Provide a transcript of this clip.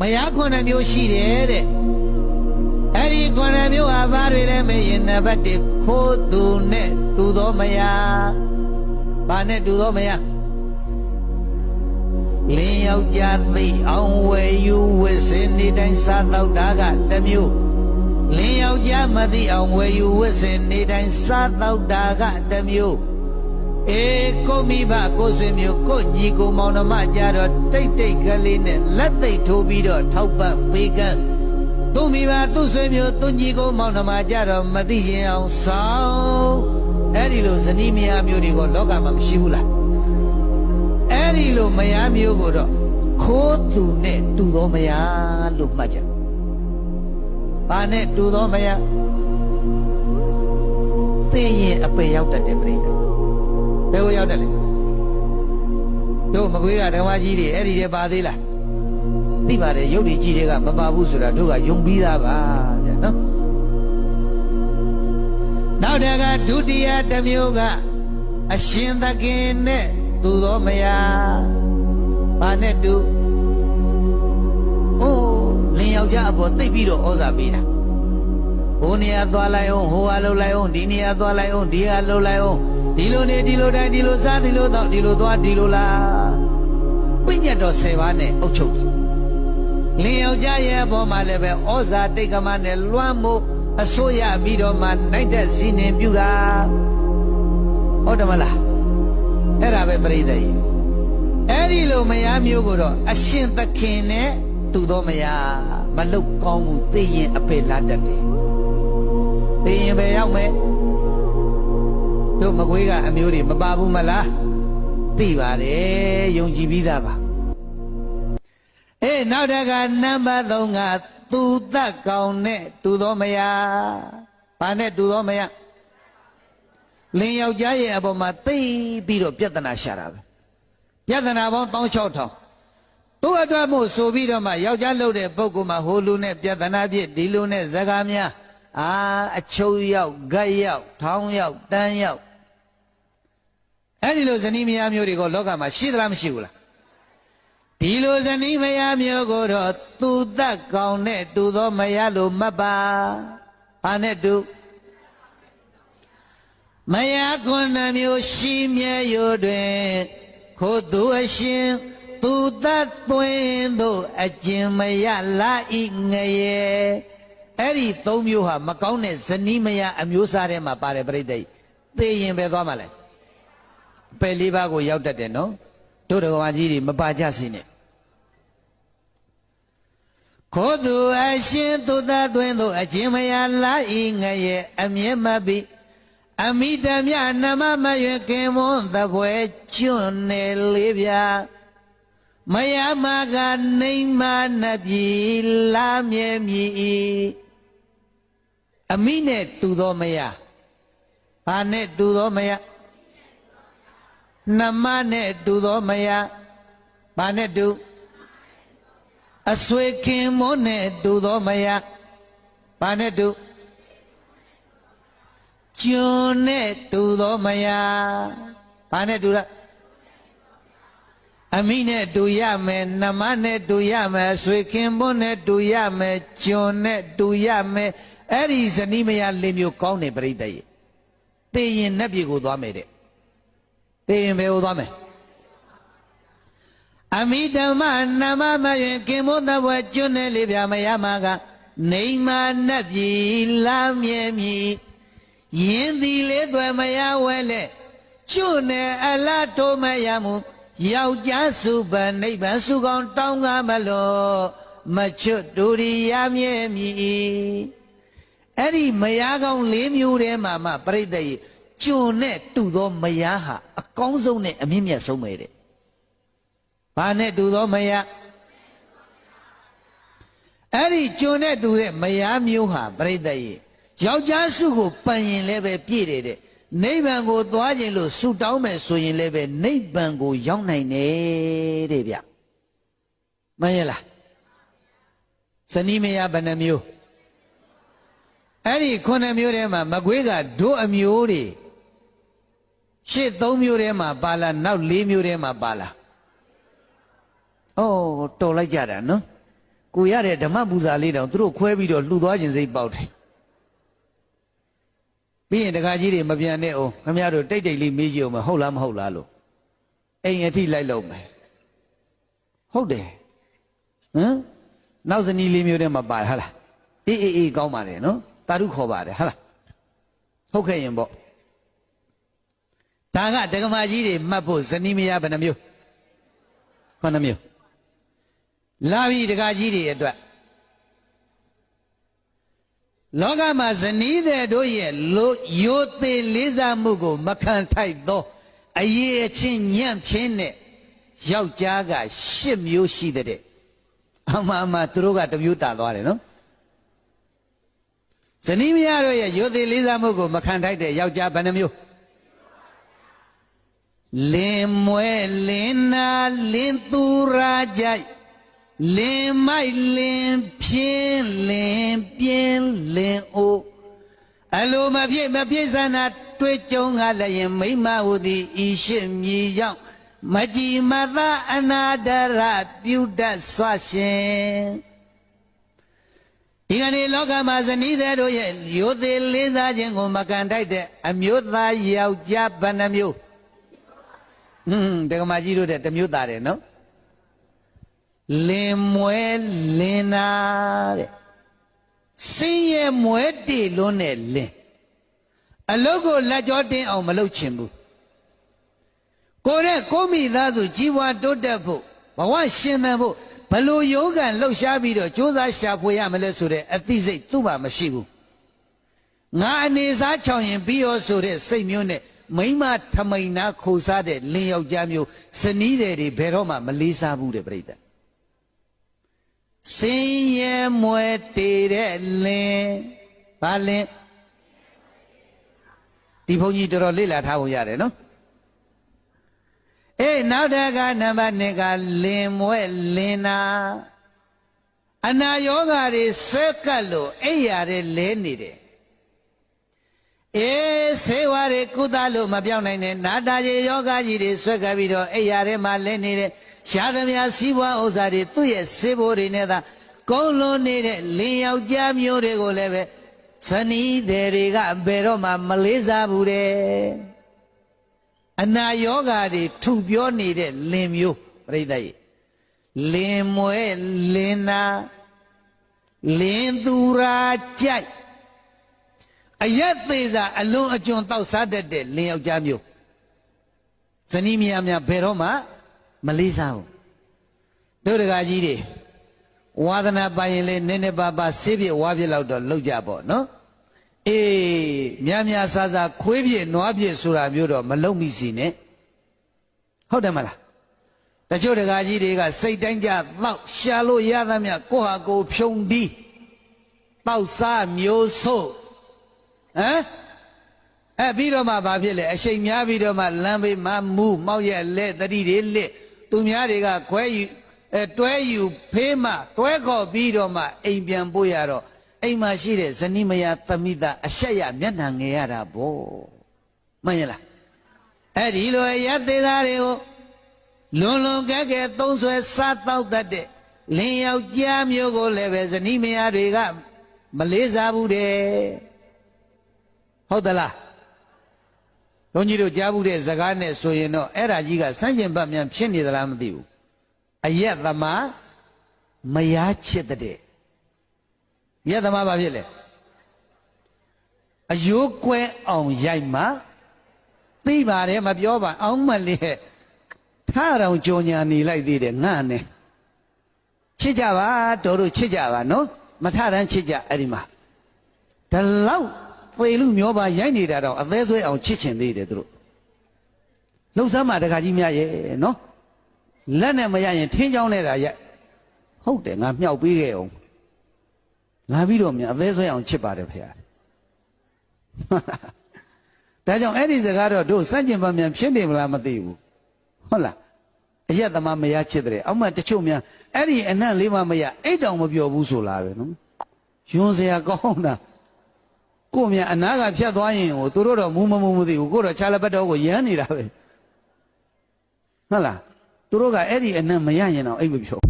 မယား9မျိုးရှိတယ်တဲ့အဲ့ဒီ9မျိုးဟာဘာတွေလဲမေးရင်နံပါတ်1ခိုးသူနဲ့တူသောမယားဘာနဲ့တူသောမယားလင်းယောက်ျားသိအောင်ဝယ်ယူဝစ်စင်နေတိုင်းစားတော့တာကတစ်မျိုးလင်းယောက်ျားမသိအောင်ဝယ်ယူဝစ်စင်နေတိုင်းစားတော့တာကတစ်မျိုးအေးကိုမိဘကိုဆွေမျိုးကိုညီကိုမောင်နှမကြတော့တိတ်တိတ်ကလေးနဲ့လက်သိပ်ထိုးပြီးတော့ထောက်ပံ့ပေးကမ်းသူမိဘသူဆွေမျိုးသူညီကိုမောင်နှမကြတော့မသိရင်အောင်ဆောင်အဲ့ဒီလိုဇနီးမယားမျိုးတွေကလောကမှာမရှိဘူးလားအဲ့ဒီလိုမယားမျိုးကိုတော့ခိုးသူနဲ့တူသောမယားလို့မှတ်ကြဘာနဲ့တူသောမယားသိရင်အပေရောက်တတ်တယ်ပြိတ္တာဘယ်ကိုရောက်တယ်လဲတို့မကွေးကဓမ္မကြီးတွေအဲ့ဒီတည်းပါသေးလားသိပါတယ်ရုပ်တွေကြီးတွေကမပါဘူးဆိုတာတို့ကယုံပြီးသားပါဗျာနော်နောက်တကဒုတိယတစ်မျိုးကအရှင်သခင်နဲ့သူသောမယားဘာနဲ့တူအိုးလင်ယောက်ျားအပေါ်သိပ်ပြီးတော့ဩဇာပေးတာဟိုနေရာသွားလိုက်အောင်ဟိုဟာလှုပ်လိုက်အောင်ဒီနေရာသွားလိုက်အောင်ဒီဟာလှုပ်လိုက်အောင်ဒီလိုနေဒီလိုတိုင်းဒီလိုစားဒီလိုတော့ဒီလိုသွားဒီလိုလားပြည့်ညတ်တော်10ပါးနဲ့အုပ်ချုပ်လင်ယောက်ျားရဲ့အပေါ်မှာလည်းပဲဩဇာတိတ်ကမနဲ့လွှမ်းမိုးအစိုးရပြီးတော့မှနိုင်တဲ့စီနင်ပြူတာဟုတ်တယ်မလားအဲ့ဒါပဲပြိဿကြီးအဲ့ဒီလိုမယားမျိုးကိုတော့အရှင်သခင်နဲ့တူသောမယားမလုတ်ကောင်းဘူးသိရင်အပေလာတတ်တယ်သိရင်ပဲရောက်မယ်တို့မကွေးကအမျိုးတွေမပါဘူးမလားသိပါတယ်ယုံကြည်ပြီးသားပါအေးနောက်တကနံပါတ်3ကသူသက်ကောင်နဲ့တူသောမယားဘာနဲ့တူသောမယားလင်ယောက်ျားရဲ့အပေါ်မှာသိပြီးတော့ပြဿနာရှာတာပဲပြဿနာပေါင်း16000သူ့အတွက်မို့ဆိုပြီးတော့မှယောက်ျားလုပ်တဲ့ပုဂ္ဂိုလ်မှာဟိုလူနဲ့ပြဿနာဖြစ်ဒီလူနဲ့ဇကာများအချုပ်ရောက်ဂတ်ရောက်ထောင်းရောက်တန်းရောက်အဲ့ဒီလိုဇနီးမယားမျိုးတွေကလောကမှာရှိသလားမရှိဘူးလားဒီလိုဇနီးမယားမျိုးကိုတော့သူသက်ကောင်နဲ့တူသောမယားလို့မှတ်ပါဘာနဲ့တူမယား9မျိုးရှိမြဲရိုးတွင်ခိုးသူအရှင်သူသက်သွင်းတို့အကျင်မရလာဤငရဲ့အဲ့ဒီ3မျိုးဟာမကောင်းတဲ့ဇနီးမယားအမျိုးစားထဲမှာပါတယ်ပြိတ္တိသိရင်ပဲသွားမှာလဲပယ်4ပါးကိုရောက်တတ်တယ်နော်တို့တော်ကမာကြီးတွေမပါကြစေနဲ့ခိုးသူအရှင်သူသက်သွင်းတို့အကျင်မရလာဤငရဲ့အမြဲမပြီးအမိတမြနမမရွယ်ကင်မွန်းသပွဲကျွန်းနေလေးဗျာမယမကနေမနှပြီလာမြဲမြည်အမိနဲ့တူသောမယားဘာနဲ့တူသောမယားနမနဲ့တူသောမယားဘာနဲ့တူအဆွေခင်မွန်းနဲ့တူသောမယားဘာနဲ့တူကျွန်းနဲ့တူသောမယားဘာနဲ့တူလားအမိနဲ့တူရမယ်နမနဲ့တူရမယ်ဆွေခင်မွန်းနဲ့တူရမယ်ကျွန်းနဲ့တူရမယ်အဲ့ဒီဇနီးမယား၄မျိုးကောင်းတယ်ပြိတ္တရဲ့သိရင်နတ်ပြည်ကိုသွားမယ်တဲ့သိရင်ဘယ်ကိုသွားမယ်အမိဓမ္မနမမယင်ခင်မွန်းသဘောကျွန်းနဲ့လေးပြမရမှာကနေမာနတ်ပြည်လာမြဲမြည်ယင်းသည်လေးသွဲမရဝဲလဲကျွန်းနဲ့အလားတိုးမရမှုယောက်ျားစုပန်နိဗ္ဗာန်စုကောင်းတောင်းကားမလို့မချွတ်တူရိယာမြဲမြည်အဲ့ဒီမယားကောင်း၄မျိုးထဲမှာမှပြိတ္တရဲ့ကျွန်းနဲ့တူသောမယားဟာအကောင်းဆုံးနဲ့အမြင့်မြတ်ဆုံးပဲတဲ့ဘာနဲ့တူသောမယားအဲ့ဒီကျွန်းနဲ့တူတဲ့မယားမျိုးဟာပြိတ္တရဲ့ယောက်ျားစုကိုပန်ရင်လည်းပဲပြည့်တယ်တဲ့နိဗ္ဗာန်ကိုသွားခြင်းလို့ဆုတောင်းမယ်ဆိုရင်လည်းပဲနိဗ္ဗာန်ကိုရောက်နိုင်တယ်တဲ့ဗျမှန်ရဲ့လားဇနီးမယားဘယ်နှမျိုးအဲ့ဒီ9မျိုးထဲမှာမကွေးကဒုအမျိုးတွေရှေ့3မျိုးထဲမှာပါလားနောက်4မျိုးထဲမှာပါလားဩတော်လိုက်ကြတာနော် ကိုရတဲ့ဓမ္မပူဇာလေးတောင်သူတို့ခွဲပြီးတော့လှူသွားခြင်းစိတ်ပေါက်တယ်ပြီးရင်တခါကြီးတွေမပြန်နဲ့အောင်ခင်ဗျားတို့တိတ်တိတ်လေးမေးကြည့်အောင်မဟုတ်လားမဟုတ်လားလို့အိမ်အထိလိုက်လို့မယ်ဟုတ်တယ်ဟမ်နောက်ဇနီးလေးမျိုးတည်းမှာပါဟာလားအေးကောင်းပါတယ်နော်တာရုခေါ်ပါတယ်ဟာလားဟုတ်ခဲ့ရင်ပေါ့ဒါကဒကမာကြီးတွေမှတ်ဖို့ဇနီးမယားဘယ်နှမျိုး9မျိုးလာပြီဒကာကြီးတွေအတွက်လောကမှာဇနီးတဲ့တို့ရဲ့ရိုသေလေးစားမှုကိုမခံထိုက်သောအရေးအချင်းညံ့ဖျင်းတဲ့ယောက်ျားက10မျိုးရှိတဲ့အမှန်သူတို့ကတစ်မျိုးတာသွားတယ်နော်ဇနီးမယားတို့ရဲ့ရိုသေလေးစားမှုကိုမခံထိုက်တဲ့ယောက်ျားဘယ်နှမျိုးလင်မွဲလင်နာလင်သူရာကြိုက်လင်မိုက်လင်ဖြင်းလင်ပြင်းလင်အိုအလိုမပြည့်စံနာတွေ့ကြုံကလည်းရင်မိမဟုသည်ဤရှိမြည်ရောက်မကြည်မသာအနာဒရပြုတတ်စွာရှင်ဒီကနေ့လောကမှာဇနီးတဲ့တို့ရဲ့ရိုသေလေးစားခြင်းကိုမကန်ထိုက်တဲ့အမျိုးသားယောက်ျားဘယ်နှမျိုးဒကမာကြီးတို့တဲ့တစ်မျိုးသားတယ်နော်လင်မွဲလင်နာတဲ့စင်းရဲမွဲတေလွန်းတဲ့လင်အလုတ်ကိုလက်ကြောတင်းအောင်မလုပ်ချင်ဘူးကိုမိသားစုကြီးပွားတိုးတက်ဖို့ဘဝရှင်သန်ဖို့ဘလို့ယောဂန်လှုပ်ရှားပြီးတော့ကြိုးစားရှာဖွေရမလဲဆိုတဲ့အသိစိတ်သူ့မှာမရှိဘူးငါအနေစားချောင်ရင်ပြီးရောဆိုတဲ့စိတ်မျိုးနဲ့မိမထမိန်နာခိုစားတဲ့လင်ယောက်ျားမျိုးဇနီးတွေဘယ်တော့မှမလေးစားဘူးတဲ့ပြိတ္တစင်းရဲမွဲတေတဲ့လင်ဘာလင်ဒီဘုန်းကြီးတော်တော်လေ့လာထားဖို့ရတယ်နော်နောက်တကနံပါတ်2ကလင်မွဲလင်နာအနာယောဂါတွေဆက်ကပ်လို့အိပ်ရတဲ့လဲနေတယ်ဆေးဝါးတွေကုသလို့မပြောင်းနိုင်တဲ့နာတာကြီးယောဂကြီးတွေဆွဲကပ်ပြီးတော့အိပ်ရတဲ့မှာလဲနေတဲ့ရှားသမျှစီးပွားဥစ္စာတွေသူ့ရဲ့စေဘိုးတွေနဲ့သာကုန်းလွန်နေတဲ့လင်ယောက်ျားမျိုးတွေကိုလည်းပဲဇနီးတွေကဘယ်တော့မှမလေးစားဘူးတဲ့အနာယောဂါတွေထုပြောနေတဲ့လင်မျိုးပြိတ္တရဲ့လင်မွဲလင်နာလင်သူရာကြိုက်အရက်သေးစာအလွန်အကျွံတောက်စားတတ်တဲ့လင်ယောက်ျားမျိုးဇနီးမယားများဘယ်တော့မှမလေးစားဘူးတို့တကားကြီးတွေဝါသနာပိုင်ရင်လေနည်းနည်းပါးပါးဆေးပြဝါပြလောက်တော့လောက်ကြပေါ့နော်များဆဆခွေးပြနွားပြဆိုတာမျိုးတော့မလုံမိစီနဲ့ဟုတ်တယ်မလားတချို့တကားကြီးတွေကစိတ်တိုင်းကြတောက်ရှာလို့ရသမျှကိုဟာကိုဖြုံပြီးတောက်စားမျိုးဆို့ပြီးတော့မှဘာဖြစ်လဲအရှိန်များပြီးတော့မှလမ်းဘေးမှာမူးမောက်ရက်လက်တတိတွေလက်သူများတွေကခွဲယူတွဲယူဖေးမှတွဲခေါ်ပြီးတော့မှအိမ်ပြန်ပို့ရတော့အိမ်မှာရှိတဲ့ဇနီးမယားသမိသားအဆက်ရမျက်နှာငယ်ရတာဗောမှန်ရလားဒီလိုရသေးသားတွေကိုလွန်ကဲသုံးဆွဲစားတောက်တတ်တဲ့လင်ယောက်ျားမျိုးကိုလည်းပဲဇနီးမယားတွေကမလေးစားဘူးတဲ့ဟုတ်သလားဘုန်းကြီးတို့ကြားဘူးတဲ့စကားနဲ့ဆိုရင်တော့အဲ့ဒါကြီးကစမ်းကျင်ပတ်မြန်ဖြစ်နေသလားမသိဘူးအယက်သမားမယားချစ်တဲ့ရက်သမားဘာဖြစ်လဲအယိုးကွဲအောင်ရိုက်မှသိပါတယ်မပြောပါအောင်မလေးထတော်ကြော်ညာနေလိုက်သေးတယ်ငါနဲ့ချစ်ကြပါတို့ချစ်ကြပါနော်မထတန်းချစ်ကြအဲ့ဒီမှာဒီလောက်ဖေလူမျောပါရိုက်နေတာတော့အသေးဆွဲအောင်ချစ်ချင်သေးတယ်သူတို့လှုပ်ရှားမှတခါကြီးများရဲ့နော်လက်နဲ့မရရင်ထင်းချောင်းနဲ့တာရိုက်ဟုတ်တယ်ငါမြောက်ပေးခဲ့အောင်လာပြီးတော့မြန်အသေးဆွဲအောင်ချစ်ပါတယ်ဖေ။ဒါကြောင့်အဲ့ဒီစကားတော့တို့စန့်ကျင်ပါမြန်ဖြစ်နေမလားမသိဘူးဟုတ်လားအရက်သမားမရချစ်တဲ့အောက်မှတချို့များအဲ့ဒီအနံ့လေးမှမရအိတ်တောင်မပြောဘူးဆိုလားပဲနော်ယွန်းစရာကောင်းတာကို့မြန်အနာကဖြတ်သွားရင်ဟိုသူတို့တော့မူမသိဘူးကို့တော့ခြားလက်ပတ်တော့ကိုရမ်းနေတာပဲဟုတ်လားသူတို့ကအဲ့ဒီအနံ့မရရင်တော့အိတ်မပြော